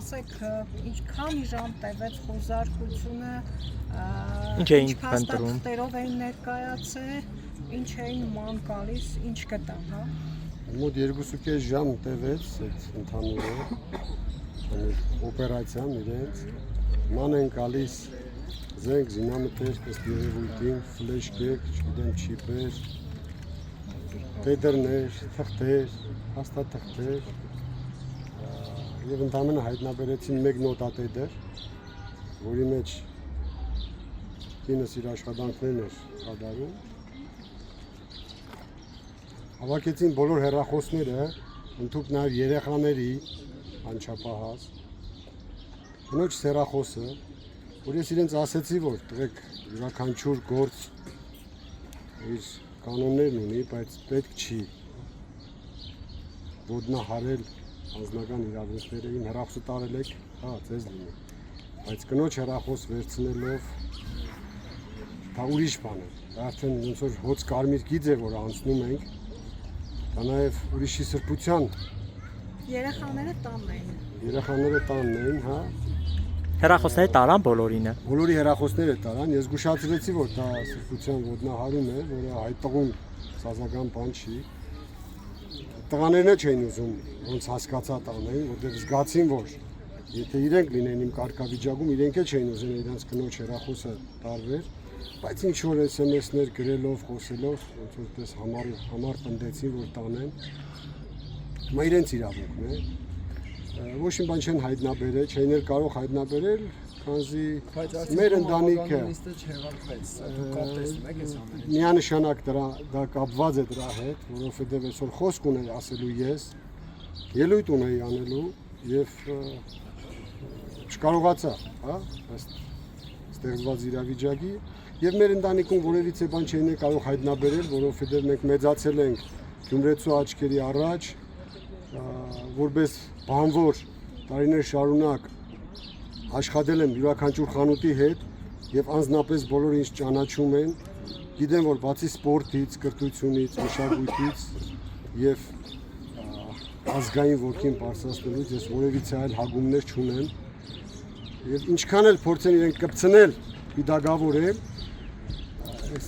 ասեք, քանի ժամ տևեց խոզարկությունը, Ինչ էին փնտրում, փաստաթղթերով էին ներկայացել, ինչ էին ման գալիս, ինչ գտան, հա։ Մոտ 2.5 ժամ տևեց այդ ընդհանուրը, օպերացիան իրենց, ման են գալիս զենք, զինամթեր, ըստ երևույթին, ֆլեշ-գեկ, չգիտեմ, չիպեր, տեդրներ, թղթեր, հաստաթղթեր և ընդամենը հայտնաբերեցին մեկ նոտատեդր, որի մեջ կինս իր աշխատանքներն էր կատարում։ Հավաքեցին բոլոր հեռախոսները, ընդհուպ նաև երեխաների անչափահաս, կնոջ հեռախոսը, որ ես իրենց ասեցի, որ տղեկ յուրաքանչյուր գործ իր կանոններն ունի, բայց պետք չի ոդնահարել անձնական իրավունքները, իմ հեռախոսը տարել եք, հա, ձեզ լինի, բայց կնոջ հեռախոս վերցնելով, դա ուրիշ բան է, արդեն ոնց որ հոծ կարմիր գիծ է, որ անցնում ենք, դա նաև ուրիշի սրբության։ Երեխաները տանն էին։ Երեխաները տանն էին, հա։ հեռախոսները տարան բոլորինը։ Բոլորի հեռախոսները տարան, ես զգուշացրեցի, որ դա սրբության ոդնահարում է, որը հայտողուն սազական բան չի։ Տղաներն չէին ուզում, ոնց հասկացա տանեն, որտեղ զգացին, որ եթե իրենք լինեն իմ կարգավիճակում, իրենք չէին ուզեն իրենց կնոջ հեռախոսը տարվեր, բայց ինչ որ SMS-ներ գրելով, խոսելով, ոնց որպես համար պնդեցին, որ տանեն։ Հիմա իրենց իրավունքն է։ Ոչ մի բան չեն հայտնաբերել, չէին էլ կարող հայտնաբերել, քանզի մեր ընտանիքը միանշանակ դա կապված է դրա հետ, որովհետև այսօր խոսք ունեի ասելու ես, ելույթ ունեի անելու եւ չկարողացա, հա, ըստ ստեղծված իրավիճակի եւ մեր ընտանիքում որևիցե բան չէին կարող հայտնաբերել, որովհետև մենք մեծացել ենք Գյումրեցու աչքերի առաջ, որպես բանվոր տարիներ շարունակ աշխատել եմ յուրաքանչյուր խանութի հետ եւ անձնապես բոլորը ինձ ճանաչում են, գիտեմ, որ բացի սպորտից, կրթությունից, մշակույթից եւ ազգային ոգին բարձրացնելուց ես որևիցե այլ հագումներ չունեմ եւ ինչքան էլ փորձեն իրենք կպցնել պիտակավորել, այս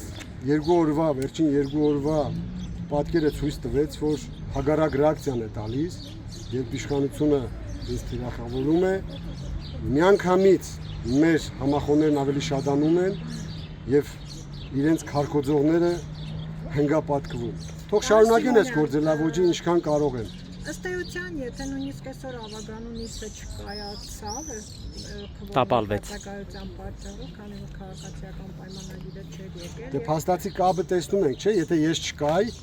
վերջին երկու օրվա պատկերը ցույց տվեց, որ հագարակ ռեակցիան է տալիս եւ իշխանությունը ինձ թիրախավորում է, միանգամից մեր համախոհներն ավելի շատանում են եւ իրենց քարկոձողները հնգապատկվում։ Թող շարունակեն այս գործելավոճը ինչքան կարող են։ Ըստ էության, եթե նույնիսկ այսօր ավագանու նիստը չկայացավ, տապալվեց քվեարկության պատճառով, քանի որ քաղաքացիական պայմանագիրը չէր եկել։ Դե փաստացի կապը տեսնում ենք, չէ, եթե ես չկայի,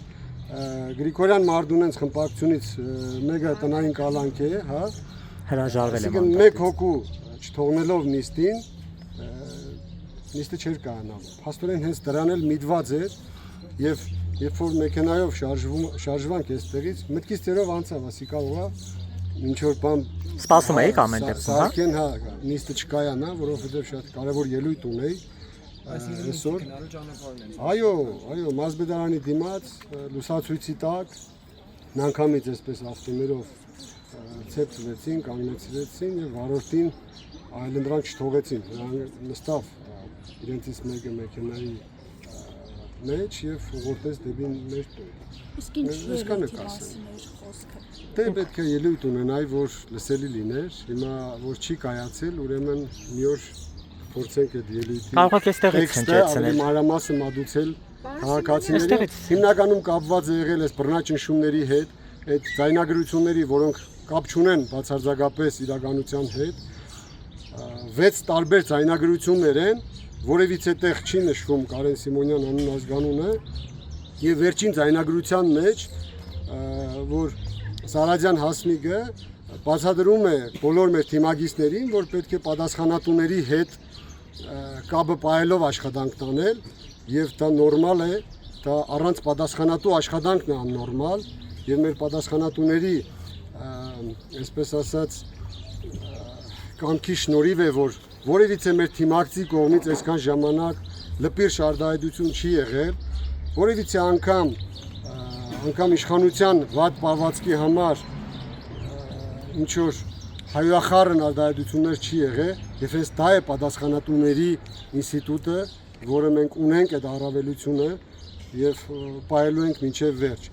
Գրիգորյան Մարդունենց խմբակցությունից մեկը տնային կալանք է, հա, հրաժարվել եմ անդամ։ Մեկ հոգու չթողնելով նիստին, նիստը չէր կայանալու։ Փաստորեն հենց դրան էլ միտված էր եւ երբ որ մեքենայով շարժվանք այստեղից, մտքից ծերով անցավ, ասի կարողա ինչ որ բան սպասում էիք ամեն դեպքում, հա։ Սարքեն, հա, նիստը չկայանա, որովհետեւ շատ կարեւոր ելույթ ունեի։ Այսօր այո, Մազբեդարանի դիմաց լուսացույցի տակ նանկամից այսպես ավտոներով ցեպցվեցին, կանգնեցրեցին եւ վարորդին այլընտրանք չթողեցին, նստավ իրենցից մեկը մեքենայի մեջ եւ ուղղորդեց դեպի մեր տուն։ Իսկ ինչ ելույթի մասին էր խոսքը։ Դե պետք է ելույթ ունենայի, որ լսելի լիներ, հիմա որ չի կայացել, ուրեմն մի օր փորձենք այդ ելույթի կարող եք այստեղից հնչեցնել, մանրամասը մատուցել քաղաքացիներին, հիմնականում կապված է եղել այս բռնաճնշումների հետ, այդ ձայնագրությունների, որոնք կապ չունեն բացարձակապես իրականության հետ, 6 տարբեր ձայնագրություններ են, որևիցե տեղ չի նշվում Կարեն Սիմոնյան անուն ազգանունը, եւ վերջին ձայնագրության մեջ, որ Սարաջյան Հասմիկը բացատրում է բոլոր մեր թիմագիստներին, որ պետք է պատասխանատուների հետ կապը պահելով աշխատանք տանել եւ դա նորմալ է, դա առանց պատասխանատու աշխատանքն է աննորմալ եւ մեր պատասխանատուների այսպես ասած կամքի շնորհիվ է, որ որևիցե մեր թիմակցի կողմից այսքան ժամանակ լպիր շարդայդություն չի եղել, որևիցե անգամ իշխանության վատ պահվածքի համար ինչ որ հայախառն արտահայտություններ չի եղել, եւ հենց դա է պատասխանատուների ինստիտուտը, որը մենք ունենք այդ առավելությունը եւ պայելու ենք մինչեւ վերջ։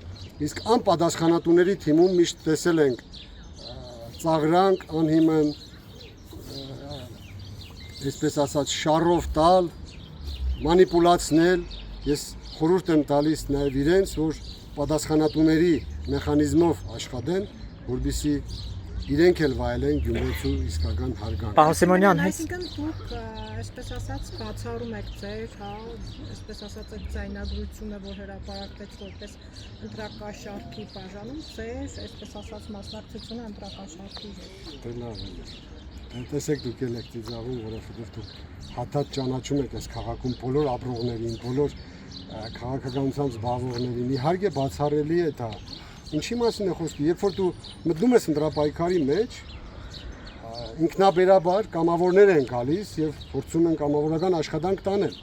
Իսկ անպատասխանատուների թիմում միշտ տեսել ենք ծաղրանք, անհիմն, այսպես ասած, շարով տալ, մանիպուլացնել, ես խորհուրդ եմ տալիս նաեւ իրենց, որ պատասխանատուների մեխանիզմով աշխատեն, որպեսզի իրենք էլ վայելեն Գյումրեցու իսկական հարգանքը։ Պարոն Սիմոնյան, Այսինքն դուք այսպես ասած բացառում եք ձեր, հա, այսպես ասած այդ ձայնագրությունը, որ հրապարակվեց որպես ընտրակաշարքի բաժանում, ձեր, այսպես ասած մասնակցությունը ընտրակաշարքի հետ։ Դե լավ է։ Տեսեք դուք էլ եք ծիծաղում, որովհետև դուք հատած ճանաչում եք այս քաղաքում բոլոր ապրողներին, բոլոր քաղաքականությամբ զբաղվողներին։ Իհարկե բացառելի է դա։ Ինչի մասին է խոսքը, երբ որ դու մտնում ես ընտրապայքարի մեջ, ինքնաբերաբար կամավորներ են գալիս եւ փորձում են կամավորական աշխատանք տանել։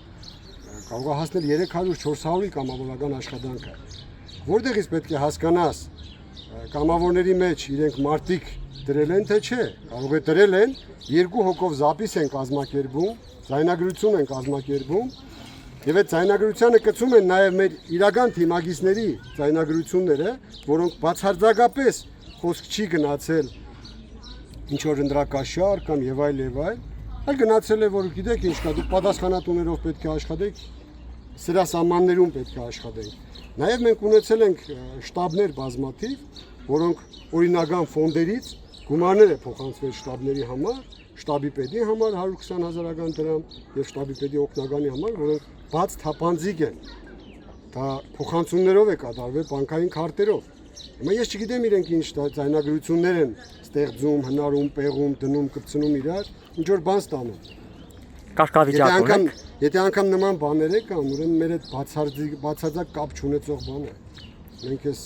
Կարող է հասնել 300-400-ի կամավորական աշխատանքը։ Որտեղից պետք է հասկանաս, կամավորների մեջ իրենք մարտիկ դրել են թե չէ, կարող է դրել են, 2 հոգով զապիս են կազմակերպում, ձայնագրություն են կազմակերպում, եւ այդ ձայնագրությանը կցում են նաեւ մեր իրական թիմագիծների ձայնագրությունները, որոնք բացարձակապես խոսք չի գնացել ինչ որ ընդրակաշար կամ եւ այլ, այլ գնացել է, որ գիտեք ինչ կա, դուք պատասխանատուներով պետք է աշխատեք, սրա սահմաններում պետք է աշխատենք։ Նաեւ մենք ունեցել ենք շտաբներ բազմաթիվ, որոնք օրինական ֆոնդերից գումարներ է փոխանցվել շտաբների համար, շտաբի պետի համար 120,000 դրամ եւ շտաբի պետի օգնականի համար, որոնք բաց թափանցիկ են։ Դա փոխանցումներով է կատարվել, բանկային քարտերով։ Հիմա ես չգիտեմ իրենք ինչ ձայնագրություններ են ստեղծում, հնարում, պեղում, դնում, կպցնում իրար, ինչ որ բան ստանում։ Կարգավիճակ ունեք։ Եթե անգամ նման բաներ կան, ուրեմն մեր այդ բացարձակ կապ չունեցող բան է։ Մենք էս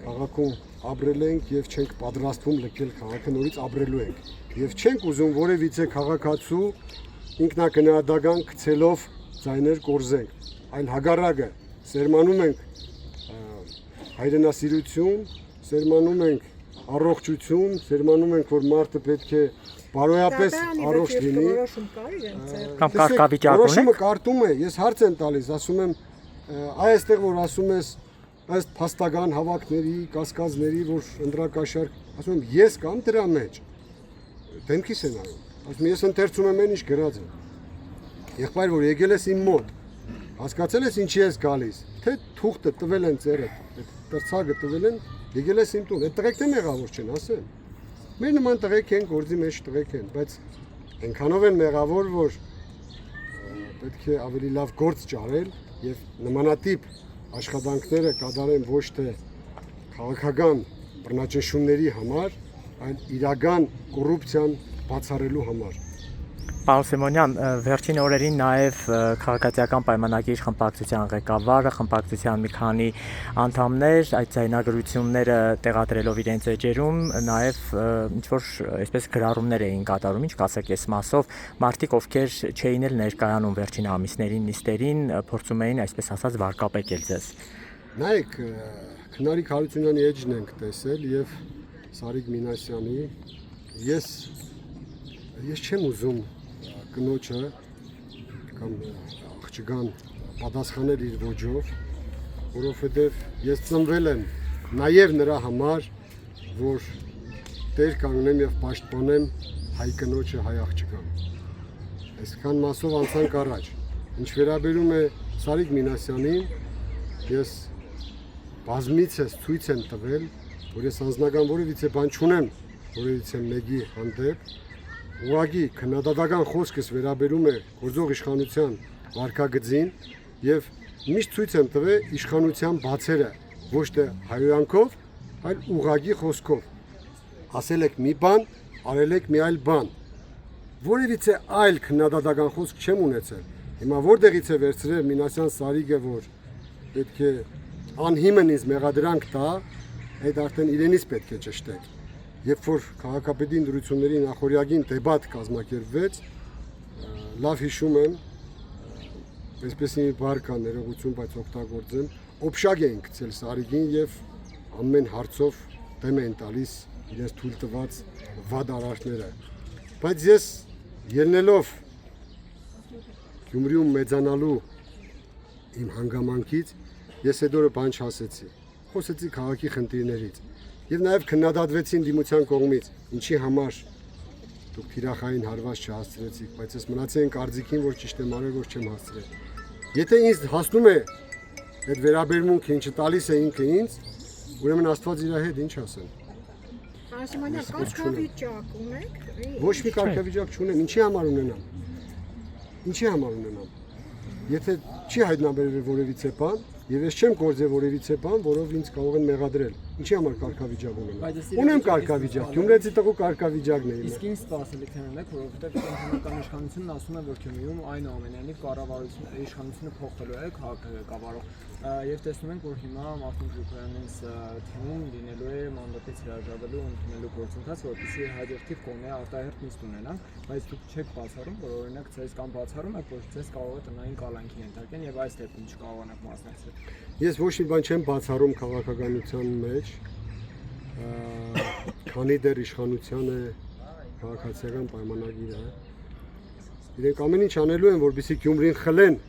քաղաքում ապրել ենք եւ չենք պատրաստվում լքել քաղաքը, նորից ապրելու ենք։ Եվ չենք ուզում որևիցե քաղաքացու ինքնակնահատական գցելով ձայներ կորզենք, այլ հակառակը սերմանում ենք հայրենասիրություն, սերմանում ենք առողջություն, սերմանում ենք, որ մարդը պետք է բարոյապես առողջ լինի։ Կամ կարգավիճակ ունեք։ Որոշումը կարտում է, ես հարց եմ տալիս, ասում եմ, այստեղ որ ասում ես ըստ փաստական հավաքների, կասկածների, որ ընտրակաշարք, ասում եմ, ես կամ դրա մեջ դեմքիս են արում։ Ասում ես ընթերցում եմ այն ինչ գրած է։ Եղբայր որ եկել ես իմ մոտ, հասկացել ես ինչի ես գալիս, թե թուղթը տվել են ծերդ, այդ տրցակը տվել են, եկել ես իմ տուն, այդ տղեկն է մեղավոր չեն, ասեմ։ Մեր նման տղեկ են, գործի մեջ տղեկ են, բայց այնքանով են մեղավոր, որ պետք է ավելի լավ գործ ճարել եւ նմանատիպ աշխատանքները կատարեն ոչ թե քաղաքական բռնաճնշումների համար, այլ իրական կոռուպցիան բացառելու համար։ Պարոն Սիմոնյան, վերջին օրերին նաև քաղաքացիական պայմանագիր խմբակցության ղեկավարը, խմբակցության մի քանի անդամներ այդ ձայնագրությունները տեղադրելով իրենց էջերում նաև ինչ-որ այսպես գրառումներ էին կատարում, ինչ կասեք այս մասով, մարդիկ ովքեր չէին էլ ներկայանում վերջին ամիսներին նիստերին, փորձում էին այսպես ասած վարկապեկել ձեզ։ Նայեք, Քնարիկ Հարությունյանի էջն ենք տեսել եւ Սարիկ Մինասյանի, ես չեմ ուզում կնոջը կամ աղջկան պատասխանել իր ոճով, որովհետև ես ծնվել եմ նաև նրա համար, որ տեր կանգնեմ եւ պաշտպանեմ հայ կնոջը, հայ աղջկան։ Այսքան մասով անցանք առաջ։ Ինչ վերաբերում է Սարիկ Մինասյանին, ես բազմիցս ցույց եմ տվել, որ ես անձնական որևիցե բան չունեմ, որևիցե մեկի հանդեպ։ Ուղղակի քննադատական խոսքս վերաբերում է գործող իշխանության վարկագծին եւ միշտ ցույց եմ տվել իշխանության բացերը ոչ թե հայոյանքով, այլ ուղղակի խոսքով։ Ասել եք մի բան, արել եք մի այլ բան։ Որևիցե այլ քննադատական խոսք չեմ ունեցել։ Հիմա որտեղից է վերցրել Մինասյան Սարիկը, որ պետք է անհիմն ինձ մեղադրանք տա, այդ արդեն իրենից պետք է ճշտեք։ Երբ որ քաղաքապետի ընտրությունների նախօրյակին դեբատ կազմակերպվեց, լավ հիշում եմ, այսպես մի բառ կա ներողություն, բայց օգտագործեմ, օբշակ էին գցել Սարիկին եւ ամեն հարցով դեմ էին տալիս իրենց թույլ տված վատ արարքները։ Բայց ես ելնելով Գյումրիում մեծանալու իմ հանգամանքից, ես այդ օրը բան չասեցի։ Խոսեցի քաղաքի խնդիրներից եւ նաեւ քննադատվեցին դիմության կողմից, ինչի համար դուք թիրախային հարված չհասցրեցիք, բայց ես մնացի այն կարծիքին, որ ճիշտ եմ արել, որ չեմ հասցրել։ Եթե ինձ հասնում է այդ վերաբերմունքը, ինչը տալիս է ինքը ինձ, ուրեմն Աստված իր հետ ինչ ասեմ։ Արսիմանյան, կարգավիճակ ունեք։ Ոչ մի կարգավիճակ չունեմ, ինչի համար ունենամ։ Ինչի համար ունենամ։ Եթե չի հայտնաբերվել որևիցե բան, եւ ես չեմ գործել որևիցե բան, որով ինձ կարող են մեղադրել։ Ինչի համար կարգավիճակ ունենամ։ Ունեմ կարգավիճակ, Գյումրեցի տղու կարգավիճակն է իմը։ Իսկ ինչ սպասելիքներ ունեք, որովհետև կենտրոնական իշխանությունն ասում է, որ Գյումրիում այնուամենայնիվ կառավարությունը իշխանությունը փոխելու է քաղաքավարող եւ տեսնում ենք, որ հիմա Մարտին Գրիգորյանից թիմում լինելու է մանդատից հրաժարվելու ընդունելու գործընթաց, որպեսզի հաջորդիվ կողմի արտահերթ նիստ ունենան, բայց դուք չեք բացառում, որ օրինակ ցես կամ բացառում եք, որ ցես կարող է տնային կալանքի ենթարկեն եւ այս դեպքում չկարողանաք մասնակցել։ Ես ոչ մի բան չեմ բացառում քաղաքականության մեջ, քանի դեռ իշխանության է քաղաքացիական պայմանագիրը։ Իրենք ամեն ինչ անելու են, որպեսզի Գյումրին խլեն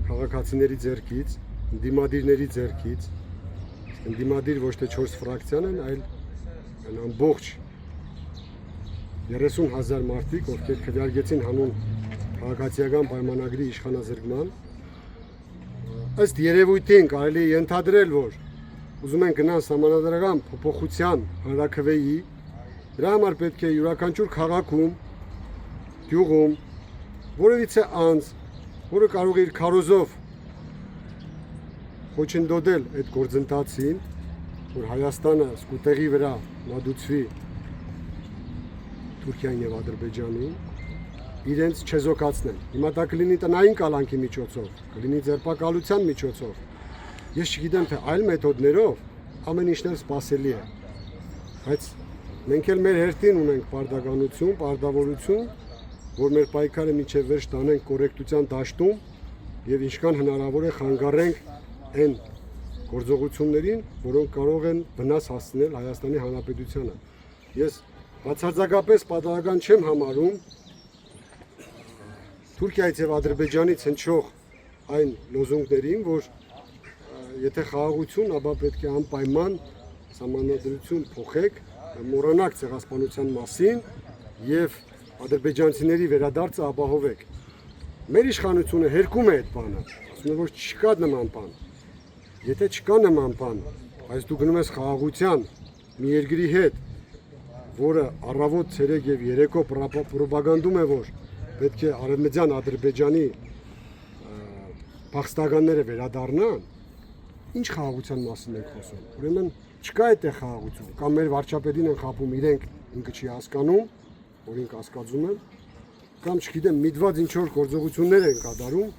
քաղաքացիների ձեռքից, դիմադիրների ձեռքից, դիմադիր ոչ թե 4 ֆրակցիան են, այլ այն ամբողջ 30,000 մարդիկ, ովքեր քվեարկեցին հանուն քաղաքացիական պայմանագրի իշխանազրկման, ըստ երևույթին կարելի է ենթադրել, որ ուզում են գնան սահմանադրական փոփոխության հանրաքվեի, դրա համար պետք է յուրաքանչյուր քաղաքում, գյուղում, որևիցե անձ, որը կարող է իր քարոզով խոչընդոտել այդ գործընթացին, որ Հայաստանը սկուտեղի վրա մատուցվի Թուրքիային եւ Ադրբեջանին, իրենց չեզոքացնեն։ Հիմա դա կլինի տնային կալանքի միջոցով, կլինի ձերբակալության միջոցով։ Ես չգիտեմ, թե այլ մեթոդներով ամեն ինչն սպասելի է։ Բայց մենք էլ մեր հերթին ունենք պարտականություն, պարտավորություն, որ մեր պայքարը միջև վերջ տանենք կոռեկտության դաշտում եւ ինչքան հնարավոր է խանգարենք այն գործողություններին, որոնք կարող են վնաս հասցնել Հայաստանի Հանրապետությանը։ Ես բացարձակապես պատահական չեմ համարում Թուրքիայից եւ Ադրբեջանից հնչող այն լոզունգներին, որ եթե խաղաղություն, ապա պետք է անպայման սահմանադրություն փոխեք, մոռանաք ցեղասպանության մասին եւ ադրբեջանցիների վերադարձը ապահովեք։ Մեր իշխանությունը հերքում է այդ բանը, ասում է, որ չկա նման բան։ Եթե չկա նման բան, բայց դու գնում ես խաղաղության մի երկրի հետ, որը առավոտ, ցերեկ եւ երեկո պրոպագանդում է, որ պետք է Արևմտյան Ադրբեջանի փախստականները վերադառնան, ինչ խաղաղության մասին ենք խոսում։ Ուրեմն չկա այդտեղ խաղաղություն, կամ մեր վարչապետին են խաբում իրենք, ինքը չի հասկանում, որ ինքը հասկացում են, կամ չգիտեմ, միտված ինչ որ գործողություններ են կատարում,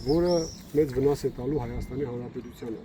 որը մեծ վնաս է տալու Հայաստանի Հանրապետությանը։